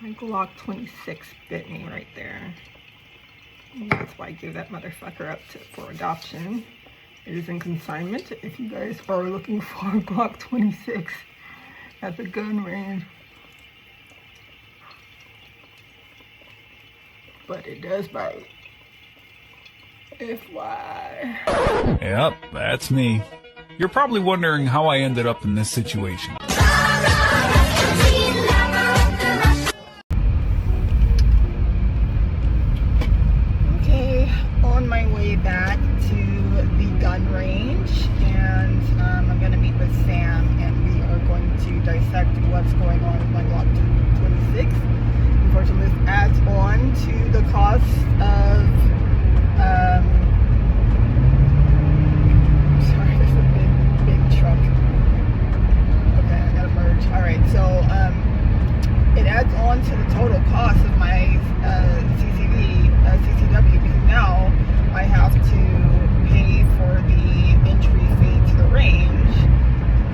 My Glock 26 bit me right there. And that's why I gave that motherfucker up for adoption. It is in consignment if you guys are looking for a Glock 26 at the gun range. But it does bite. FY. Yep, that's me. You're probably wondering how I ended up in this situation. Okay, on my way back to the gun range, and I'm going to meet with Sam, and we are going to dissect what's going on with my Glock 26. Unfortunately, this adds on to the cost of sorry, there's a big truck. Okay, I gotta merge. Alright, so it adds on to the total cost of my CCW, because now I have to pay for the entry fee to the range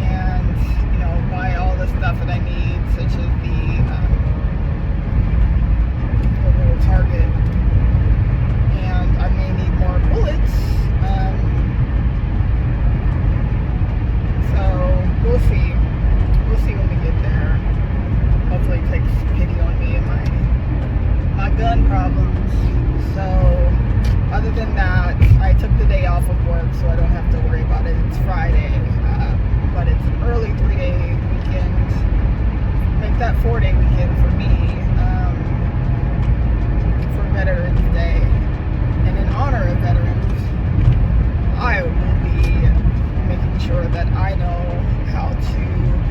and, you know, buy all the stuff that I need, such as the little target, and I may need more bullets, so we'll see when we get there. Hopefully it takes pity on me and my gun problems. So other than that, I took the day off of work, so I don't have to worry about it. It's Friday, but it's an early 3-day weekend. Make that 4-day weekend for me, for Veterans Day. And in honor of veterans, I will be making sure that I know how to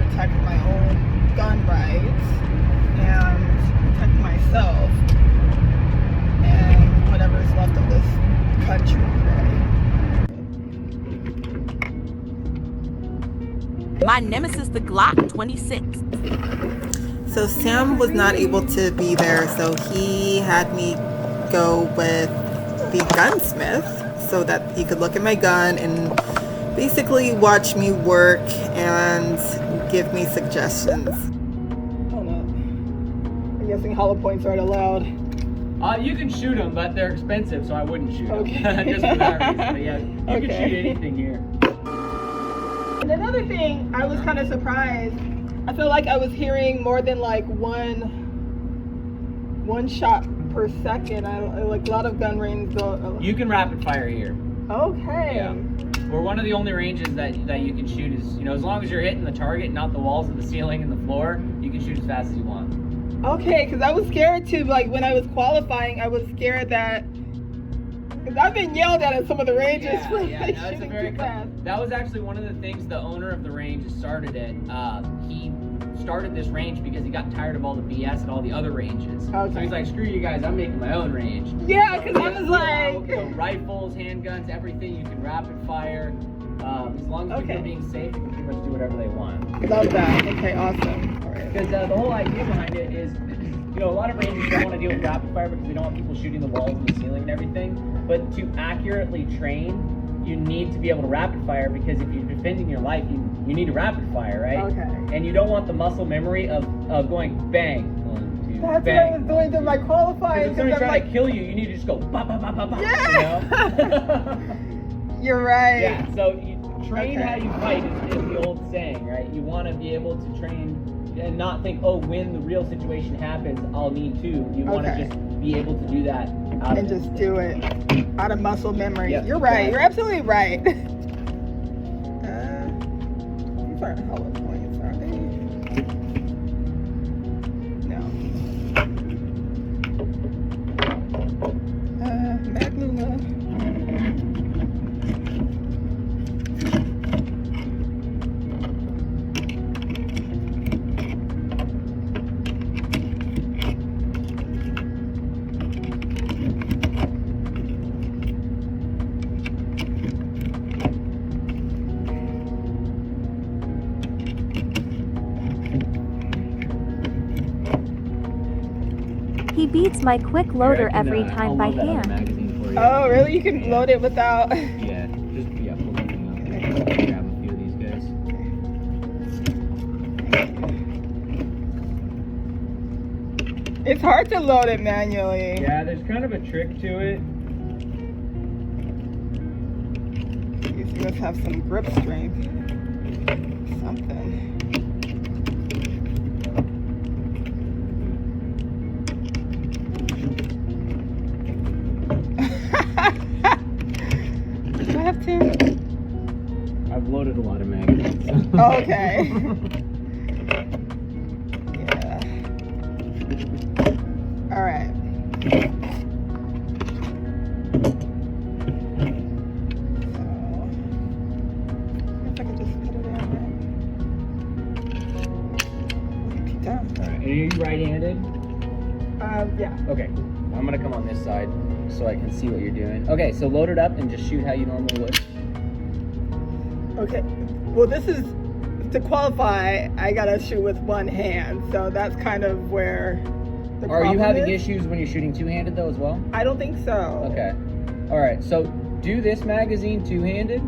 protect my own gun rights and protect myself and whatever's left of this country, right? My nemesis, the Glock 26. So Sam was not able to be there, so he had me go with the gunsmith so that he could look at my gun and basically watch me work and give me suggestions. Hold up. I'm guessing hollow points aren't allowed. You can shoot them, but they're expensive, so I wouldn't shoot them. Okay. Just for that reason. But yeah, you can shoot anything here. And another thing, I was kind of surprised. I feel like I was hearing more than like one shot per second. Like a lot of gun ranges don't. You can rapid fire here. Okay. Yeah. We're one of the only ranges that you can shoot is, you know, as long as you're hitting the target, not the walls of the ceiling and the floor, you can shoot as fast as you want. Okay, because I was scared too. Like when I was qualifying, I was scared that. Because I've been yelled at some of the ranges for like shooting too fast. That was actually one of the things the owner of the range started it. He started this range because he got tired of all the BS at all the other ranges. Okay. So he's like, screw you guys, I'm making my own range. Yeah, because I was like... So rifles, handguns, everything, you can rapid fire. As long as people are being safe, you can pretty much do whatever they want. Love that. Okay, awesome. All right. Because the whole idea behind it is, you know, a lot of ranges don't want to deal with rapid fire because they don't want people shooting the walls and the ceiling and everything. But to accurately train, you need to be able to rapid fire, because if you're defending your life, you need to rapid fire, right? Okay. And you don't want the muscle memory of going bang, 1, 2, That's bang. what I was doing to my qualifying. If somebody's trying to kill you, you need to just go ba ba ba ba ba. Yeah. You know? You're right. Yeah. So you train how you fight is the old saying, right? You want to be able to train and not think, oh, when the real situation happens, I'll need to. You want to just be able to do that and just do it out of muscle memory. Yep. You're right. You're absolutely right. These aren't hollow points, are they? No. Magnum. He beats my quick loader every time by hand. Oh, really? You can load it without... Yeah, just, pull that thing up. Grab a few of these guys. It's hard to load it manually. Yeah, there's kind of a trick to it. You must have some grip strength. Something. Do I have 10? I've loaded a lot of magazines. Oh, okay. Yeah. All right. Alright, are you right-handed? Yeah. Okay, I'm gonna come on this side so I can see what you're doing. Okay, so load it up and just shoot how you normally would. Okay. Well, this is, to qualify, I gotta shoot with one hand, so that's kind of where the Are problem you having is. issues when you're shooting two-handed though as well? I don't think so. Okay. Alright, so do this magazine two-handed,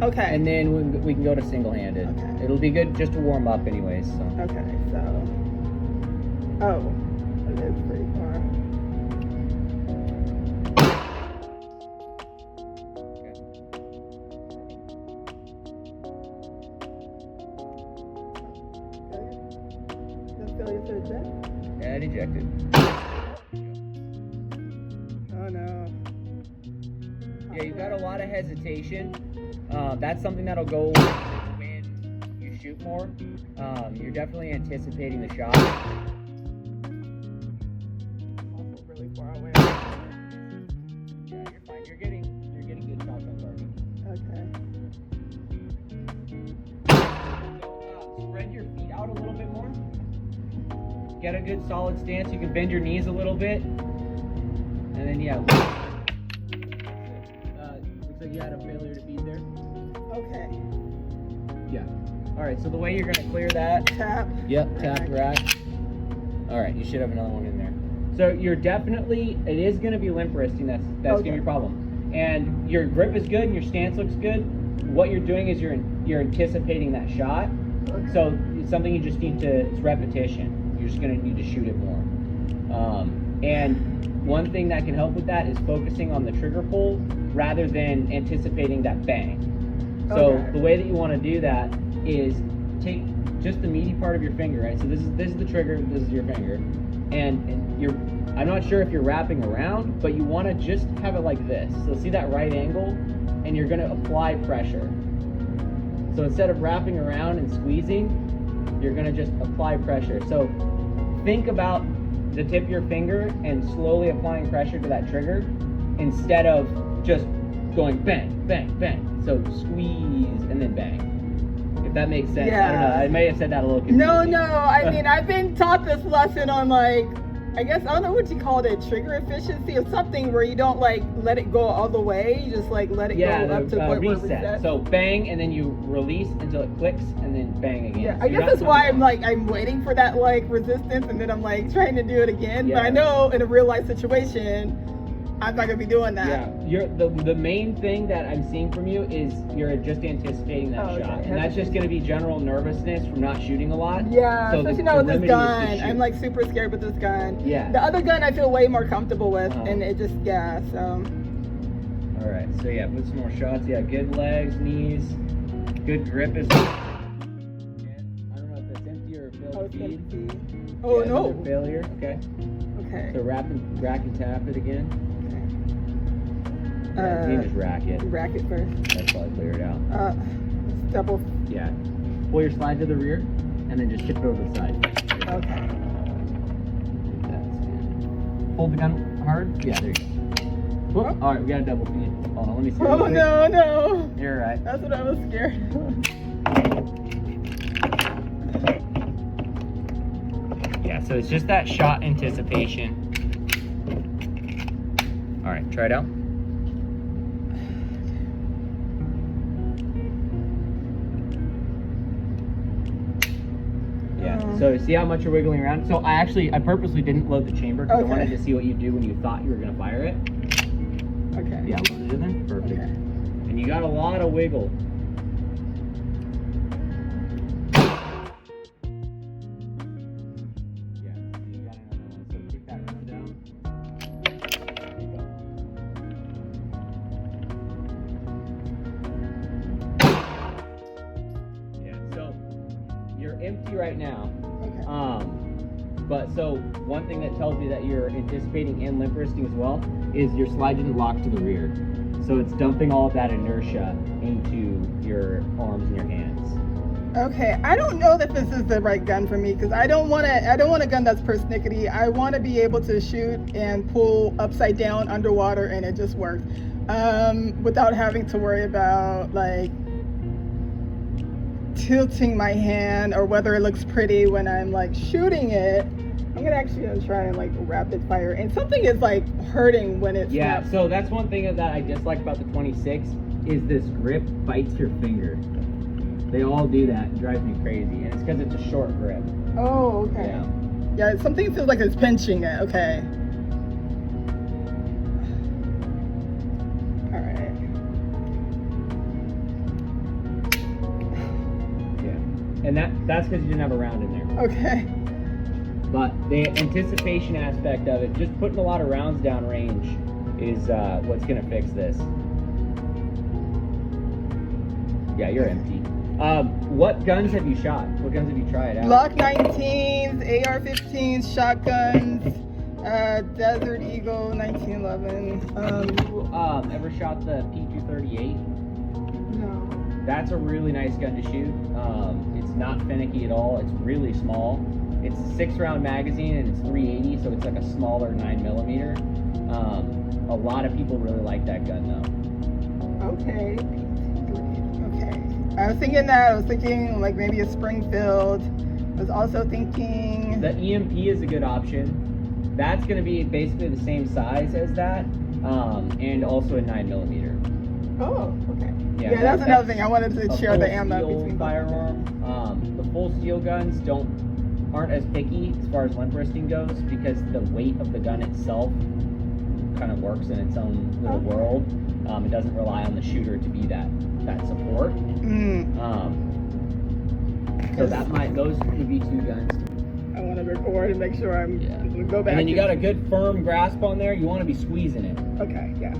Okay. and then we can go to single-handed. Okay. It'll be good just to warm up anyways, so. Okay, so. Oh, it is pretty far. Does failure to eject? Yeah, it ejected. Oh no. Yeah, you've got a lot of hesitation. That's something that'll go when you shoot more. You're definitely anticipating the shot. Also really far away. Yeah, you're fine. You're getting good shots on target. Okay. Spread your feet out a little bit more. Get a good solid stance. You can bend your knees a little bit, and then yeah. Looks like you had a failure to beat there. Okay. Yeah. All right. So the way you're gonna clear that. Tap. Yep. Tap rack. All right. You should have another one in there. So you're definitely. It is gonna be limp wristing. That's Okay. gonna be your problem. And your grip is good and your stance looks good. What you're doing is you're anticipating that shot. Okay. So it's something you just need to. It's repetition. You're just gonna need to shoot it more. And one thing that can help with that is focusing on the trigger pull rather than anticipating that bang. So Okay. the way that you want to do that is take just the meaty part of your finger, right? So this is the trigger, this is your finger, and you're. I'm not sure if you're wrapping around, but you want to just have it like this. So see that right angle, and you're going to apply pressure. So instead of wrapping around and squeezing, you're going to just apply pressure. So think about the tip of your finger and slowly applying pressure to that trigger instead of just going bang, bang, bang. So squeeze and then bang. If that makes sense. Yeah. I don't know. I may have said that a little confusing. No. I mean, I've been taught this lesson on like, I guess, I don't know what you called it, trigger efficiency or something where you don't like let it go all the way. You just like let it go up to the point where it reset. resets. So bang and then you release until it clicks and then bang again. Yeah, So I you're guess not that's why doing I'm waiting for that like resistance and then I'm like trying to do it again. But Yeah. I know in a real life situation, I'm not gonna be doing that. Yeah, the main thing that I'm seeing from you is you're just anticipating that Oh, okay. shot, and that's just going to be general nervousness from not shooting a lot. Yeah, So especially the now with this remedy is to gun. shoot. I'm like super scared with this gun. Yeah. The other gun I feel way more comfortable with, Uh-huh. and it just so. All right, so yeah, put some more shots. Yeah, good legs, knees, good grip is. I don't know if that's empty or Oh, failed it's feed. empty. Oh Yeah, no. another failure. Okay. Okay. So rack and tap it again. Yeah, you can just rack it. Rack it first. That's probably clear it out. Double. Yeah. Pull your slide to the rear, and then just tip it over the side. Okay. Hold the gun hard. Yeah, there you go. Whoop. All right, we got a double feed. Hold on, let me see. Oh no. You're right. That's what I was scared of. Yeah, so it's just that shot anticipation. All right, try it out. Yeah, so see how much you're wiggling around? So I purposely didn't load the chamber because I Okay. wanted to see what you do when you thought you were gonna fire it. Okay. Yeah, load it in there, perfect. Okay. And you got a lot of wiggle. Yeah, you got another one, so kick that you're empty right now. Okay. But so one thing that tells me that you're anticipating and limp wristing as well is your slide didn't lock to the rear. So it's dumping all of that inertia into your arms and your hands. Okay, I don't know that this is the right gun for me because I don't want a gun that's persnickety. I want to be able to shoot and pull upside down underwater and it just works. Without having to worry about like tilting my hand or whether it looks pretty when I'm like shooting it. I'm gonna actually try and like rapid fire, and something is like hurting when it's Yeah, so that's one thing that I dislike about the 26 is this grip bites your finger. They all do that. It drives me crazy, and it's because it's a short grip. Oh, okay. Yeah, something feels like it's pinching it. Okay. All right. Yeah, and that's because you didn't have a round in there. Okay. But the anticipation aspect of it, just putting a lot of rounds down range is what's gonna fix this. Yeah, you're empty. What guns have you shot? What guns have you tried out? Glock 19s, AR-15s, shotguns, Desert Eagle 1911. You ever shot the P238? No. That's a really nice gun to shoot. It's not finicky at all. It's really small. It's a 6-round magazine and it's 380, so it's like a smaller 9mm. A lot of people really like that gun though. Okay. Okay. I was thinking like maybe a Springfield. I was also thinking the EMP is a good option. That's going to be basically the same size as that, and also a 9mm. Oh, okay. Yeah, that's another thing. I wanted to share the ammo full between firearm. The full steel guns aren't as picky as far as limp wristing goes because the weight of the gun itself kind of works in its own little world. It doesn't rely on the shooter to be that support. So those would be 2 guns. I want to record and make sure I'm go back. And then you got a good firm grasp on there. You want to be squeezing it. Okay, yeah.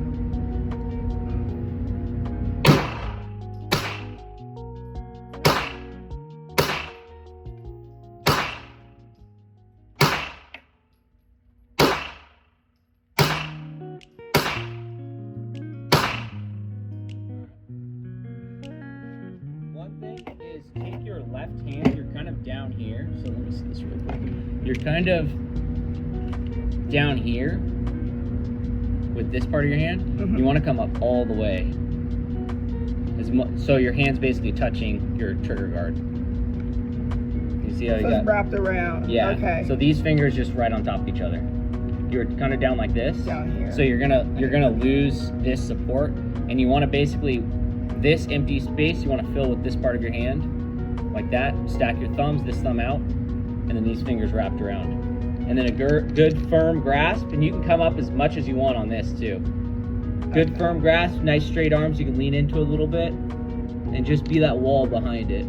Take your left hand, you're kind of down here. So let me see this real quick. You're kind of down here with this part of your hand. Mm-hmm. You want to come up all the way. So your hand's basically touching your trigger guard. You see how you got wrapped around. Yeah. Okay. So these fingers just right on top of each other. You're kind of down like this. Down here. So you're gonna lose this support, and you want to basically this empty space you want to fill with this part of your hand. Like that, stack your thumbs, this thumb out, and then these fingers wrapped around. And then a good firm grasp, and you can come up as much as you want on this too. Good firm grasp, nice straight arms, you can lean into a little bit, and just be that wall behind it.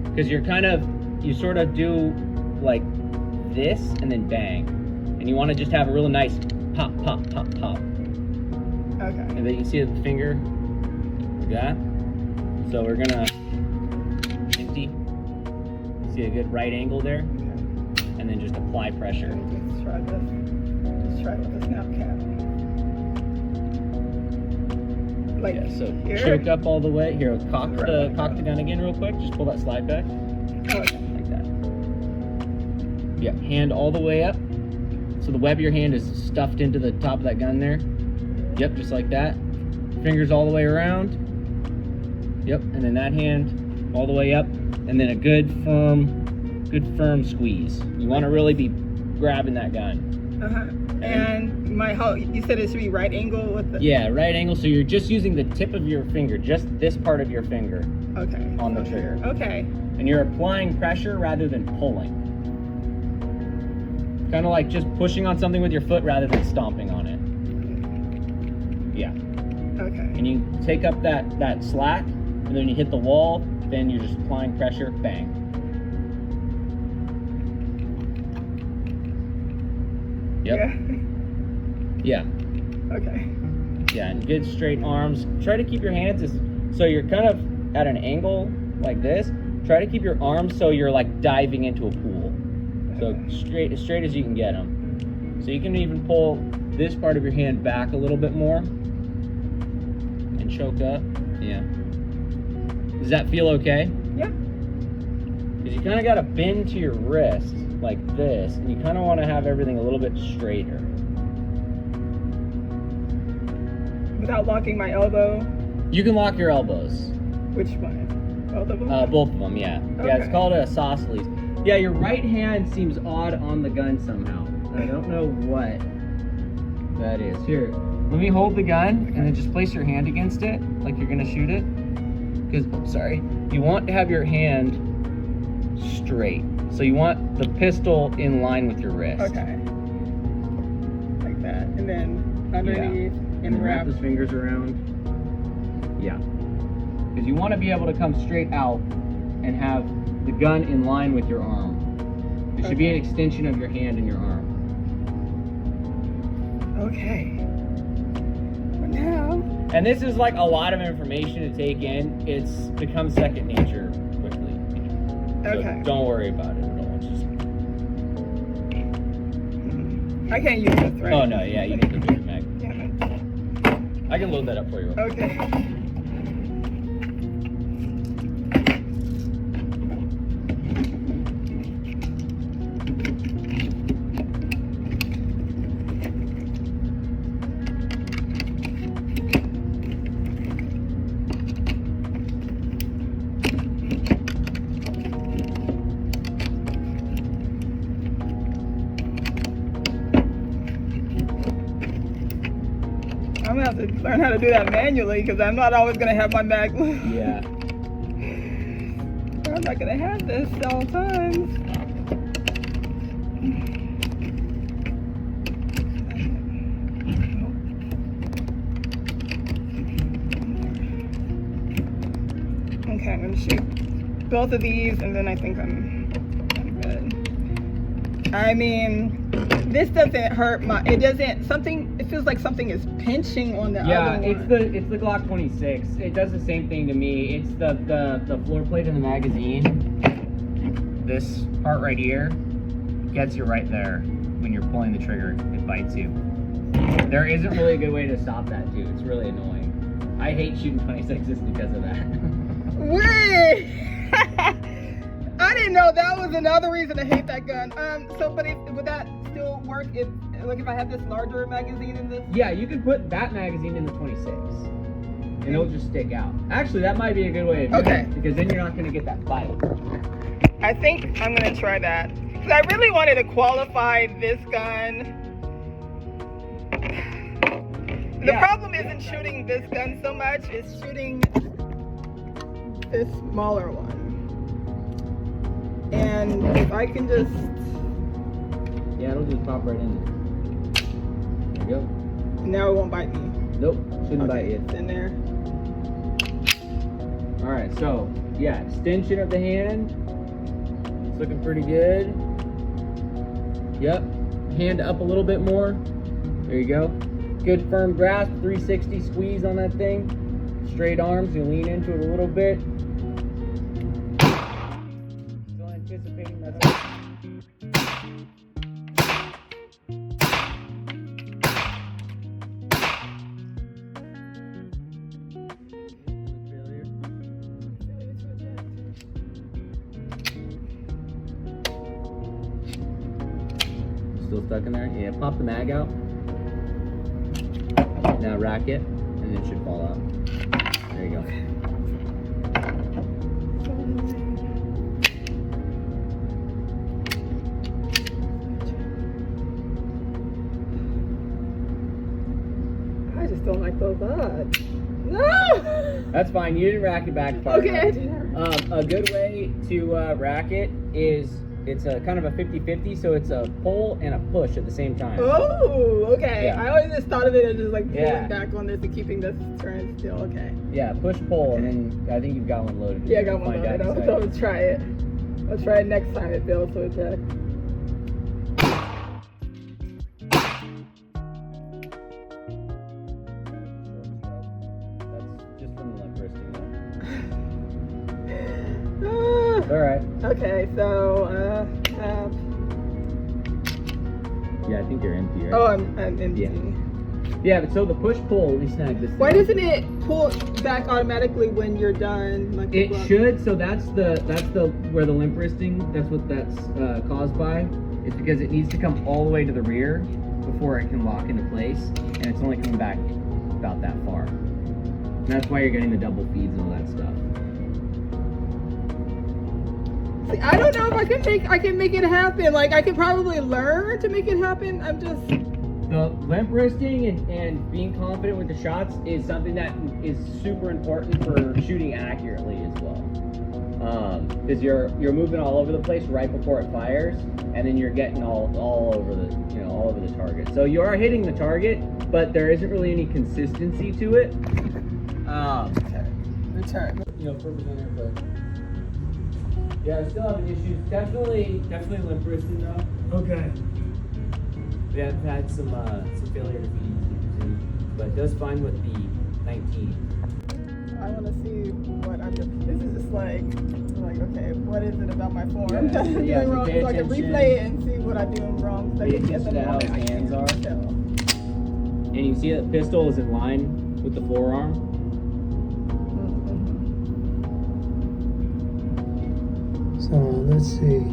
Because you sort of do like this, and then bang. And you want to just have a real nice pop, pop, pop, pop. Okay. And then you see the finger, like that. So we're gonna empty. See a good right angle there, and then just apply pressure. Let's try this. Let's try with the snap cap. Like so here? choke up all the way. Here, cock the gun again real quick. Just pull that slide back. Okay. Like that. Yeah, hand all the way up. So the web of your hand is stuffed into the top of that gun there. Yep, just like that. Fingers all the way around. Yep, and then that hand all the way up, and then a good firm squeeze. You want to really be grabbing that gun. And you said it should be right angle with the... Yeah, right angle. So you're just using the tip of your finger, just this part of your finger. Okay. On the trigger. Okay. And you're applying pressure rather than pulling. Kind of like just pushing on something with your foot rather than stomping on it. Yeah. Okay. And you take up that slack, and then you hit the wall, then you're just applying pressure, bang. Yep. Yeah. Yeah. Okay. Yeah, and good straight arms. Try to keep your hands so you're kind of at an angle like this, Try to keep your arms so you're like diving into a pool. So as straight as you can get them. So you can even pull this part of your hand back a little bit more and choke up. Yeah. Does that feel okay? Yeah. Because you kind of got to bend to your wrist like this, and you kind of want to have everything a little bit straighter. Without locking my elbow. You can lock your elbows. Which one? Both of them? Both of them, yeah. Okay. Yeah, it's called a isosceles. Yeah, your right hand seems odd on the gun somehow. I don't know what that is. Here, let me hold the gun and then just place your hand against it like you're gonna shoot it. Because, sorry, you want to have your hand straight. So you want the pistol in line with your wrist. Okay. Like that. And then underneath and wrap wrap. those fingers around. Yeah. Because you want to be able to come straight out and have the gun in line with your arm. It should be an extension of your hand and your arm. Okay. For now. And this is like a lot of information to take in. It's become second nature quickly. Okay. So don't worry about it at all. It's just... I can't use this, right? Oh no, yeah, you need the bigger mag. Yeah. I can load that up for you. Okay. I'm gonna have to learn how to do that manually because I'm not always gonna have my mag. Yeah. I'm not gonna have this all the times. Okay, I'm gonna shoot both of these and then I think I'm good. I mean, this doesn't hurt my, it feels like something is pinching on the other one. Yeah, it's the Glock 26. It does the same thing to me. It's the floor plate in the magazine. This part right here gets you right there when you're pulling the trigger. It bites you. There isn't really a good way to stop that too. It's really annoying. I hate shooting 26s because of that. Wait! I didn't know that was another reason to hate that gun. So, but would that still work if I had this larger magazine in this? Yeah, you can put that magazine in the 26, and it'll just stick out. Actually, that might be a good way to do it, because then you're not going to get that bite. I think I'm going to try that. Because I really wanted to qualify this gun. The problem isn't shooting this gun so much, it's shooting this smaller one. And if I can just... Yeah, it'll just pop right in there. There you go. Now it won't bite me. Nope, shouldn't bite you. It's in there. Alright, so, yeah, extension of the hand. It's looking pretty good. Yep, hand up a little bit more. There you go. Good firm grasp, 360 squeeze on that thing. Straight arms, you lean into it a little bit. Still anticipating that. Still stuck in there? Yeah, pop the mag out. Now rack it, and it should fall out. There you go. I just don't like those odds. No! That's fine. You didn't rack it back far Okay. enough. A good way to rack it is it's a kind of a 50-50, so it's a pull and a push at the same time. Oh, okay. Yeah. I always just thought of it as just like pulling Yeah. back on this and keeping this turned still. Okay. Yeah, push, pull, and then I think you've got one loaded. Yeah, I got one Find out loaded. in a So second. I'll try it. I'll try it next time it fails, so it's back. That's just from the limp-wristing though. Okay, so Yeah, I think you're empty, right? oh, I'm empty. Yeah. Yeah, but so the push-pull, let me snag this. Why thing. doesn't it pull back automatically when you're done? Like the It Glock? should. So that's the where the limp wristing. That's what that's caused by. It's because it needs to come all the way to the rear before it can lock into place, and it's only coming back about that far. And that's why you're getting the double feeds and all that stuff. See, I don't know if I can make it happen. Like I can probably learn to make it happen. I'm just The limp wristing and being confident with the shots is something that is super important for shooting accurately as well. Because you're moving all over the place right before it fires, and then you're getting all over the all over the target. So you are hitting the target, but there isn't really any consistency to it. return. For beginner, but yeah, I'm still having issues. Definitely limp wristing though. Okay. We have had some failure to feed, but it does fine with the 19. I want to see what I'm doing. This is just like okay, what is it about my form Yeah, that I'm yeah, doing wrong? pay So I can attention. replay it and see what I'm doing wrong. So I Pay can get attention to how moment, his I hands can't are. tell. And you see that the pistol is in line with the forearm. So let's see.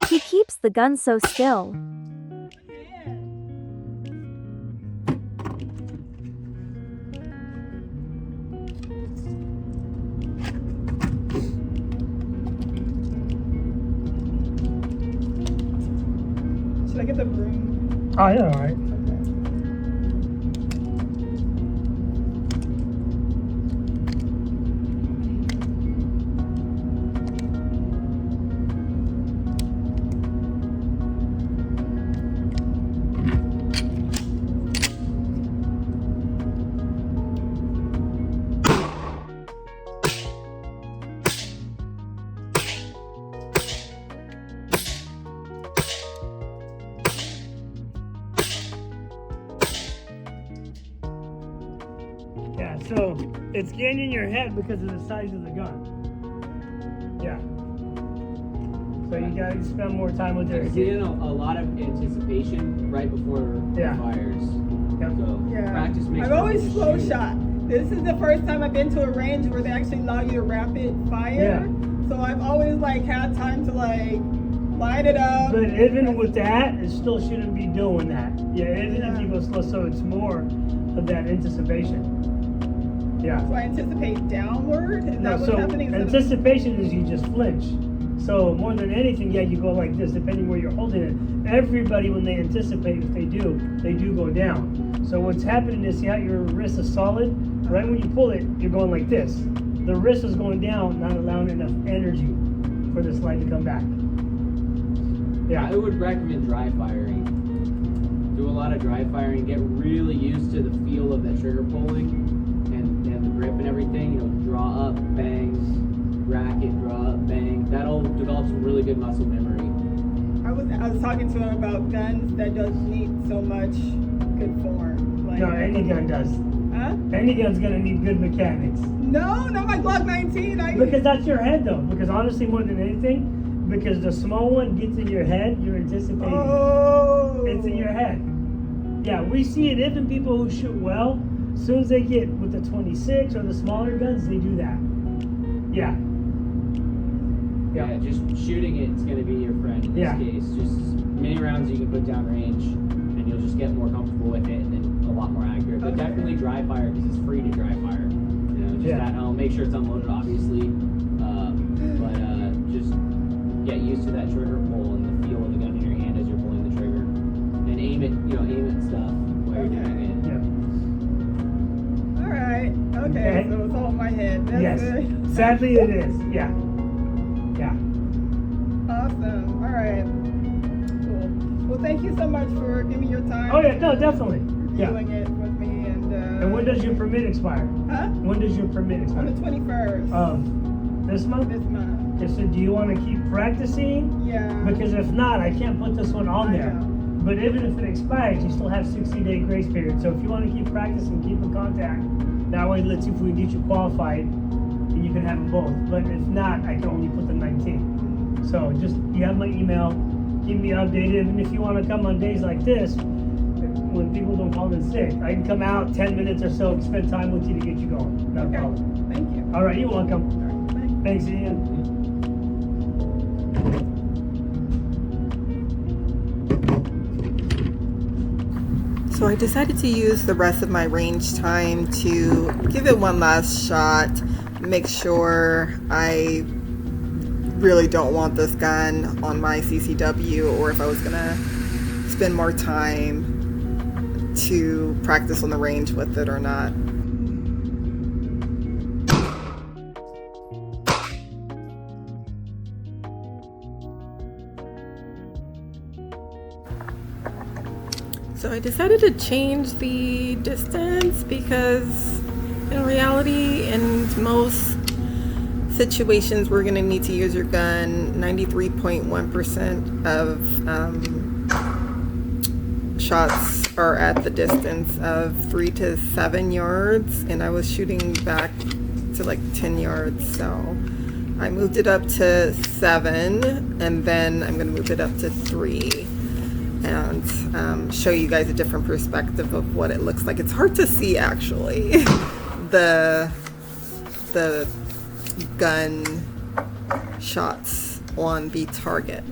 He keeps the gun so still. Should I get the broom? Oh, yeah, all right. Yeah, so it's getting in your head because of the size of the gun. Yeah. So you gotta spend more time with it. There's a lot of anticipation right before Yeah. it fires. Yep. So Yeah. practice makes I've always perfect slow shooting. shot. This is the first time I've been to a range where they actually allow you to rapid fire. Yeah. So I've always had time to line it up. But even with that, it still shouldn't be doing that. Yeah, even if Yeah. you go slow, so it's more of that anticipation. Yeah. So I anticipate downward. Is No, that what's so happening? anticipation is you just flinch. So more than anything, yeah, you go like this, depending where you're holding it. Everybody, when they anticipate, if they do go down. So what's happening is, see how your wrist is solid? Right when you pull it, you're going like this. The wrist is going down, not allowing enough energy for the slide to come back. I Yeah. would recommend dry firing. Do a lot of dry firing. Get really used to the feel of that trigger pulling and the grip and everything. Draw up, bang, rack it, draw up, bang. That'll develop some really good muscle memory. I was talking to him about guns that doesn't need so much good form. No, any gun does. Huh? Any gun's gonna need good mechanics. No, not my Glock 19. Because that's your head though. Because honestly, more than anything, because the small one gets in your head, you're anticipating. Oh. It's in your head. Yeah, we see it even people who shoot well. As soon as they get with the 26 or the smaller guns, they do that. Yeah. Yeah, just shooting it's going to be your friend in this Yeah. case. Just many rounds you can put down range, and you'll just get more comfortable with it, and then a lot more accurate. But Okay. definitely dry fire because it's free to dry fire. Just Yeah. at home. Make sure it's unloaded, obviously. But just get used to that trigger pull and the feel of the gun in your hand as you're pulling the trigger, and aim it. Aim at stuff while you're doing it. Yeah. All right. Okay. Okay. So it's all in my head. That's Yes. good. Sadly, it is. Yeah. Yeah. Awesome. All right. Cool. Well, thank you so much for giving me your time. Oh yeah, no, definitely. Yeah. Doing it with me And when does your permit expire? Huh? When does your permit On expire? the 21st This month? this month. Okay, so do you want to keep practicing? Yeah. Because if not, I can't put this one on I there. know. But even if it expires, you still have 60-day grace period. So if you want to keep practicing, keep in contact. That way, let's see if we can get you qualified, and you can have them both. But if not, I can only put the 19. So just, you have my email. Keep me updated. And if you want to come on days like this, when people don't call in sick, I can come out 10 minutes or so, spend time with you to get you going. No problem. Thank you. All right, you're welcome. All right, thanks. Thanks, Ian. So I decided to use the rest of my range time to give it one last shot, make sure I really don't want this gun on my CCW, or if I was gonna spend more time to practice on the range with it or not. So I decided to change the distance because in reality, in most situations, we're going to need to use your gun. 93.1% of shots are at the distance of 3 to 7 yards, and I was shooting back to like 10 yards. So I moved it up to 7, and then I'm going to move it up to 3. And show you guys a different perspective of what it looks like. It's hard to see actually the gun shots on the target.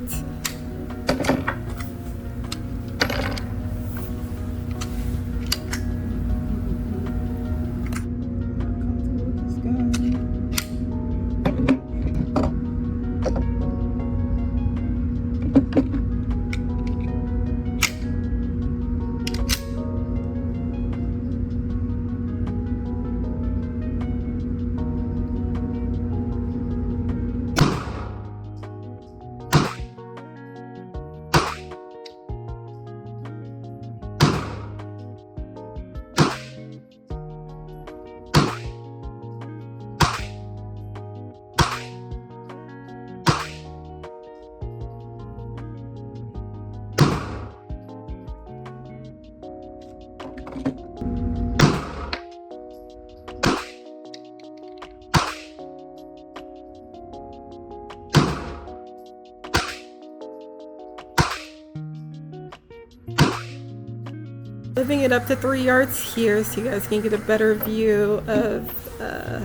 Moving it up to 3 yards here so you guys can get a better view of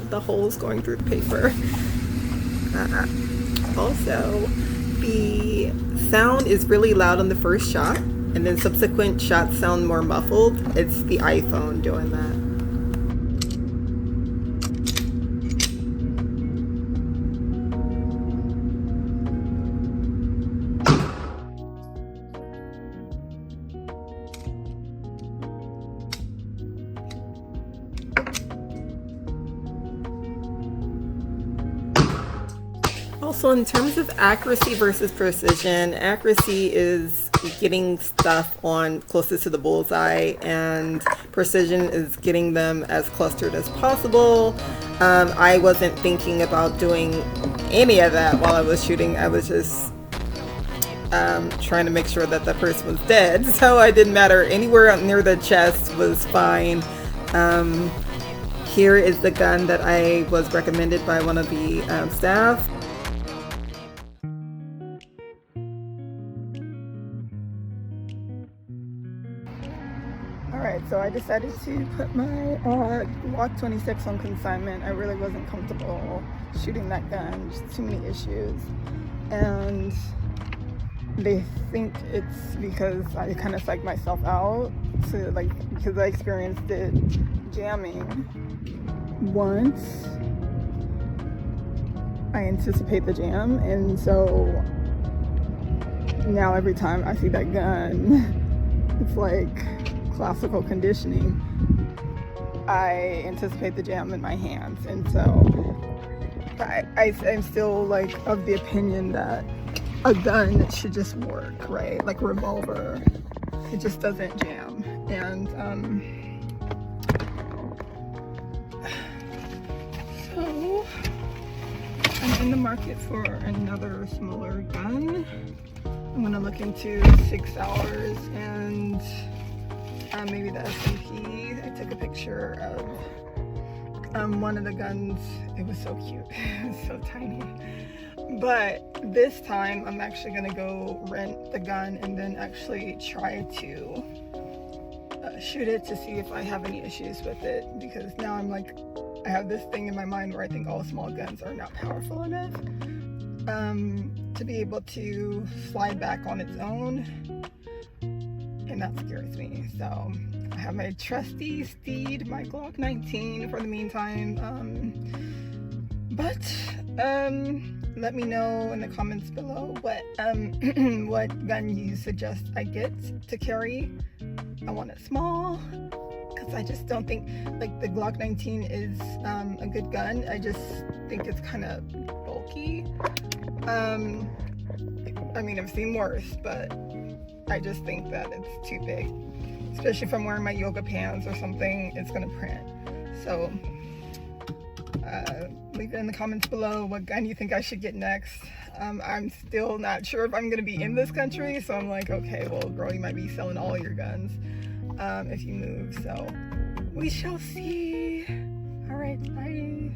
the holes going through the paper. Also, the sound is really loud on the first shot, and then subsequent shots sound more muffled. It's the iPhone doing that. Also, in terms of accuracy versus precision, accuracy is getting stuff on closest to the bullseye, and precision is getting them as clustered as possible. I wasn't thinking about doing any of that while I was shooting. I was just trying to make sure that the person was dead, so it didn't matter. Anywhere near the chest was fine. Here is the gun that I was recommended by one of the staff. Alright, so I decided to put my Glock 26 on consignment. I really wasn't comfortable shooting that gun, just too many issues. And they think it's because I kind of psyched myself out, because I experienced it jamming once. I anticipate the jam, and so now every time I see that gun, it's like classical conditioning. I anticipate the jam in my hands, and so I'm still like of the opinion that a gun should just work, right? Like a revolver, it just doesn't jam. And so I'm in the market for another smaller gun. I'm gonna look into 6 hours and maybe the S&P. I took a picture of one of the guns. It was so cute. It was so tiny. But this time I'm actually gonna go rent the gun and then actually try to shoot it to see if I have any issues with it, because now I'm like, I have this thing in my mind where I think all small guns are not powerful enough to be able to slide back on its own, and that scares me. So I have my trusty steed, my Glock 19 for the meantime, but let me know in the comments below what what gun you suggest I get to carry. I want it small, because I just don't think, like, the Glock 19 is a good gun. I just think it's kind of bulky. I mean, I've seen worse, but I just think that it's too big. Especially if I'm wearing my yoga pants or something, it's gonna print. So leave it in the comments below what gun you think I should get next. I'm still not sure if I'm gonna be in this country, so I'm like, okay, well, girl, you might be selling all your guns if you move, so we shall see. All right, bye.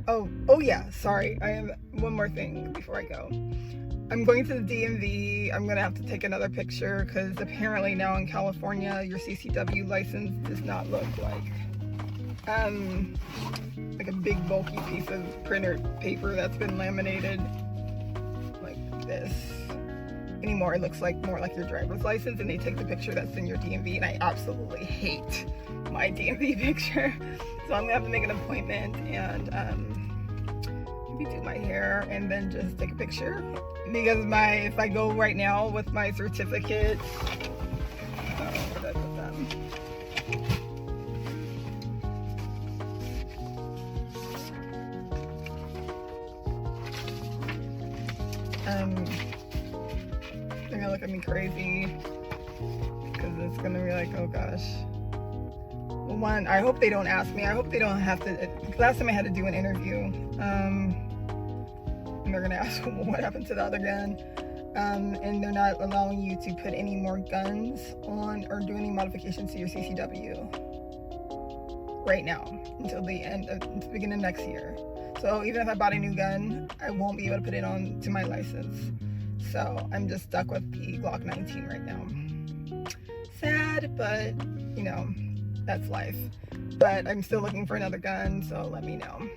Oh yeah, sorry, I have one more thing before I go. I'm going to the DMV. I'm gonna have to take another picture, because apparently now in California your CCW license does not look like a big bulky piece of printer paper that's been laminated like this anymore. It looks like more like your driver's license, and they take the picture that's in your DMV, and I absolutely hate my DMV picture. So I'm gonna have to make an appointment and maybe do my hair and then just take a picture, because if I go right now with my certificate, they're gonna look at me crazy, because it's gonna be like, oh gosh. Well, one, I hope they don't ask me. I hope they don't have to. Last time I had to do an interview, and they're gonna ask, well, what happened to the other gun? And they're not allowing you to put any more guns on or do any modifications to your CCW right now until the beginning of next year. So even if I bought a new gun, I won't be able to put it on to my license. So I'm just stuck with the Glock 19 right now. Sad, but you know, that's life. But I'm still looking for another gun, so let me know.